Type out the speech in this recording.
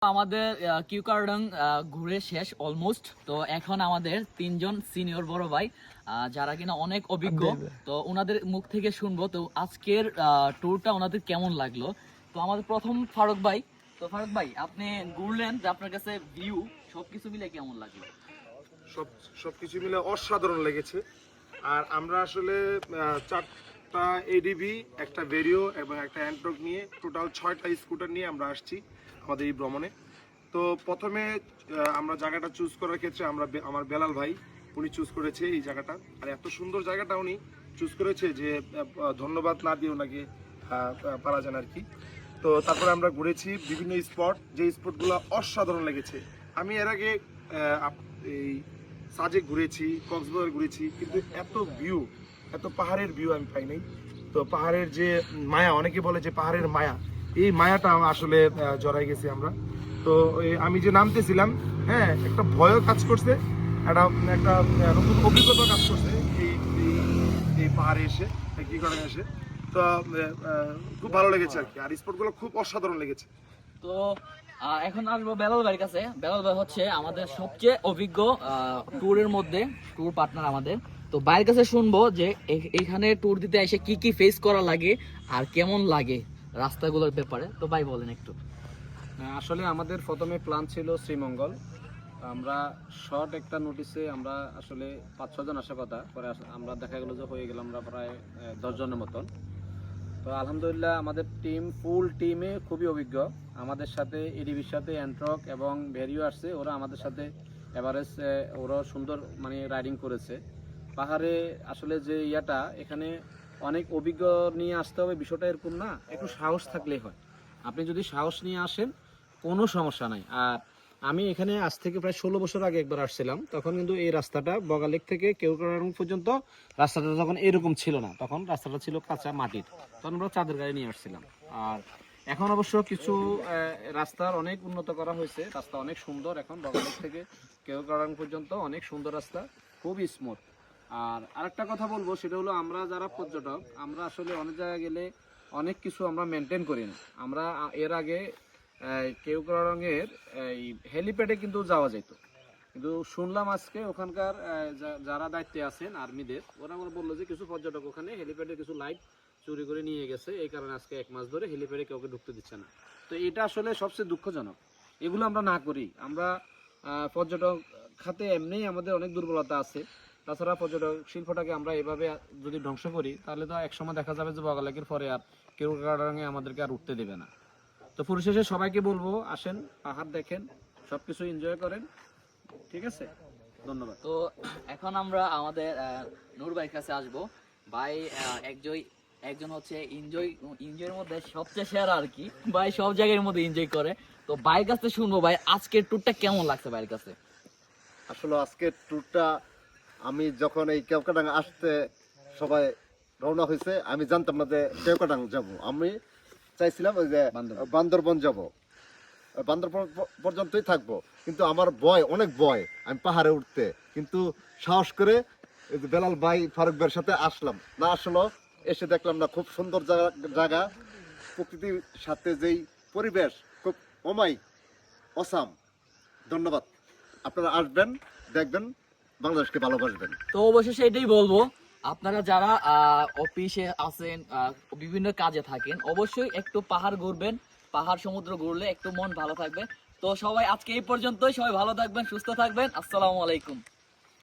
আমাদের কিউকারডং ঘুরে শেষ অলমোস্ট। তো এখন আমাদের তিনজন সিনিয়র বড় ভাই যারা কিনা অনেক অভিজ্ঞ, তো ওনাদের মুখ থেকে শুনবো তো আজকের ট্যুরটা ওনাদের কেমন লাগলো। তো আমাদের প্রথম ফারুক ভাই। তো ফারুক ভাই, আপনি ঘুরলেন, যে আপনার কাছে ভিউ সবকিছু মিলে কেমন লাগলো? সবকিছু মিলে অসাধারণ লেগেছে। আর আমরা আসলে চারটা এডিবি, একটা ভেরিও এবং একটা অ্যান্ট্রক নিয়ে টোটাল 6টা স্কুটার নিয়ে আমরা আসছি আমাদের এই ভ্রমণে। তো প্রথমে আমরা জায়গাটা চুজ করার ক্ষেত্রে আমার বেলাল ভাই উনি চুজ করেছে এই জায়গাটা। আর এত সুন্দর জায়গাটা উনি চুজ করেছে যে ধন্যবাদ না দিয়ে ওনাকে পারা যায় না আর কি। তো তারপরে আমরা ঘুরেছি বিভিন্ন স্পট, যে স্পটগুলো অসাধারণ লেগেছে। আমি এর আগে এই সাজেক ঘুরেছি, কক্সবাজার ঘুরেছি, কিন্তু এত ভিউ, এত পাহাড়ের ভিউ আমি পাই নাই। তো পাহাড়ের যে মায়া, অনেকে বলে যে পাহাড়ের মায়া, এই মায়াটা আসলে জড়াই গেছি আমরা। তো আমি যে নামতেছিলাম, হ্যাঁ, একটা ভয়ও কাজ করছে, একটা একটা নতুন অভিজ্ঞতা কাজ করছে এই এই পাহাড়ে এসে, কি করে এসে। তো খুব ভালো লেগেছে আর কি। আর স্পটগুলো খুব অসাধারণ লেগেছে। তো এখন আসবো বেলাল ভাইয়ের কাছে। বেলাল ভাই হচ্ছে আমাদের সবচেয়ে অভিজ্ঞ ট্যুরের মধ্যে ট্যুর পার্টনার আমাদের। তো ভাইয়ের কাছে শুনবো যে এখানে ট্যুর দিতে এসে কি কি ফেস করা লাগে আর কেমন লাগে রাস্তাগুলোর ব্যাপারে। তো ভাই বলেন একটু। আসলে আমাদের প্রথমে প্ল্যান ছিল শ্রীমঙ্গল। আমরা শর্ট একটা নোটিসে আমরা আসলে 5-6 জন আসার কথা, পরে আমরা দেখা গেলো যে হয়ে গেলাম আমরা প্রায় 10 জনের মতন। তো আলহামদুলিল্লাহ আমাদের ফুল টিমে খুবই অভিজ্ঞ। আমাদের সাথে এডিবির সাথে অ্যান্ট্রক এবং ভেরিও আসছে, ওরা আমাদের সাথে এভারেজ ওরা সুন্দর মানে রাইডিং করেছে পাহাড়ে। আসলে যে এখানে অনেক অভিজ্ঞ নিয়ে আসতে হবে বিষয়টা এরকম না, একটু সাহস থাকলেই হয়। আপনি যদি সাহস নিয়ে আসেন কোনো সমস্যা নাই। আর আমি এখানে আজ থেকে প্রায় 16 বছর আগে একবার আসছিলাম, তখন কিন্তু এই রাস্তাটা বগালেক থেকে কেওক্রাডং পর্যন্ত রাস্তাটা তখন এরকম ছিল না, তখন রাস্তাটা ছিল কাঁচা মাটির, তখন আমরা চাঁদের গাড়ি নিয়ে আসছিলাম। আর এখন অবশ্য কিছু রাস্তার অনেক উন্নত করা হয়েছে, রাস্তা অনেক সুন্দর এখন বগালেক থেকে কেওক্রাডং পর্যন্ত অনেক সুন্দর রাস্তা, খুবই স্মুথ। আর আরেকটা কথা বলবো, সেটা হলো আমরা যারা পর্যটক, আমরা আসলে অনেক জায়গায় গেলে অনেক কিছু আমরা মেনটেন করি না। আমরা এর আগে কেওক্রাডংয়ের এই হেলিপ্যাডে কিন্তু যাওয়া যেত, কিন্তু শুনলাম আজকে ওখানকার যারা দায়িত্বে আছেন আর্মিদের, ওরা আমার বললো যে কিছু পর্যটক ওখানে হেলিপ্যাডের কিছু লাইট চুরি করে নিয়ে গেছে, এই কারণে আজকে 1 মাস ধরে হেলিপ্যাডে কাউকে ঢুকতে দিচ্ছে না। তো এটা আসলে সবচেয়ে দুঃখজনক, এগুলো আমরা না করি। আমরা পর্যটক খাতে এমনিই আমাদের অনেক দুর্বলতা আছে, তাছাড়া পর্যটক শিল্পটাকে আমরা এভাবে যদি ধ্বংস করি তাহলে তো একসময় দেখা যাবে যে বগালেকের পরে আর কেওক্রাডংয়ে আমাদেরকে আর উঠতে দেবে না। তো পরিশেষে সবাইকে বলবো, আসেন, পাহাড় দেখেন, সবকিছু এনজয় করেন, ঠিক আছে? ধন্যবাদ। তো এখন আমরা আমাদের নূর ভাইয়ের কাছে আসবো। ভাই একজন হচ্ছে এনজয়ের মধ্যে সবচেয়ে সেরা আর কি। ভাই সব জায়গার মধ্যে এনজয় করে। তো ভাইয়ের কাছে শুনবো, ভাই আজকের ট্যুরটা কেমন লাগছে ভাইয়ের কাছে? আসলে আজকের ট্যুরটা, আমি যখন এই কেওক্রাডং আসতে সবাই রওনা হয়েছে, আমি জানতাম না যে কেওক্রাডং যাব। আমি চাইছিলাম ওই যে বান্দরবন যাব, বান্দরবন পর্যন্তই থাকবো। কিন্তু আমার অনেক ভয় আমি পাহাড়ে উঠতে, কিন্তু সাহস করে বেলাল ভাই, ফারুক ভাইয়ের সাথে আসলাম। না আসলো, এসে দেখলাম না, খুব সুন্দর জায়গা, প্রকৃতির সাথে যেই পরিবেশ, খুব অসাম। ধন্যবাদ। আপনারা আসবেন, দেখবেন, বাংলাদেশকে ভালোবাসবেন। তো অবশেষে এটাই বলবো, আপনারা যারা অফিসে আছেন, বিভিন্ন কাজে থাকেন, অবশ্যই একটু পাহাড় ঘুরবেন। পাহাড় সমুদ্র ঘুরলে একটু মন ভালো থাকবে। তো সবাই আজকে এই পর্যন্তই। সবাই ভালো থাকবেন, সুস্থ থাকবেন। আসসালামু আলাইকুম।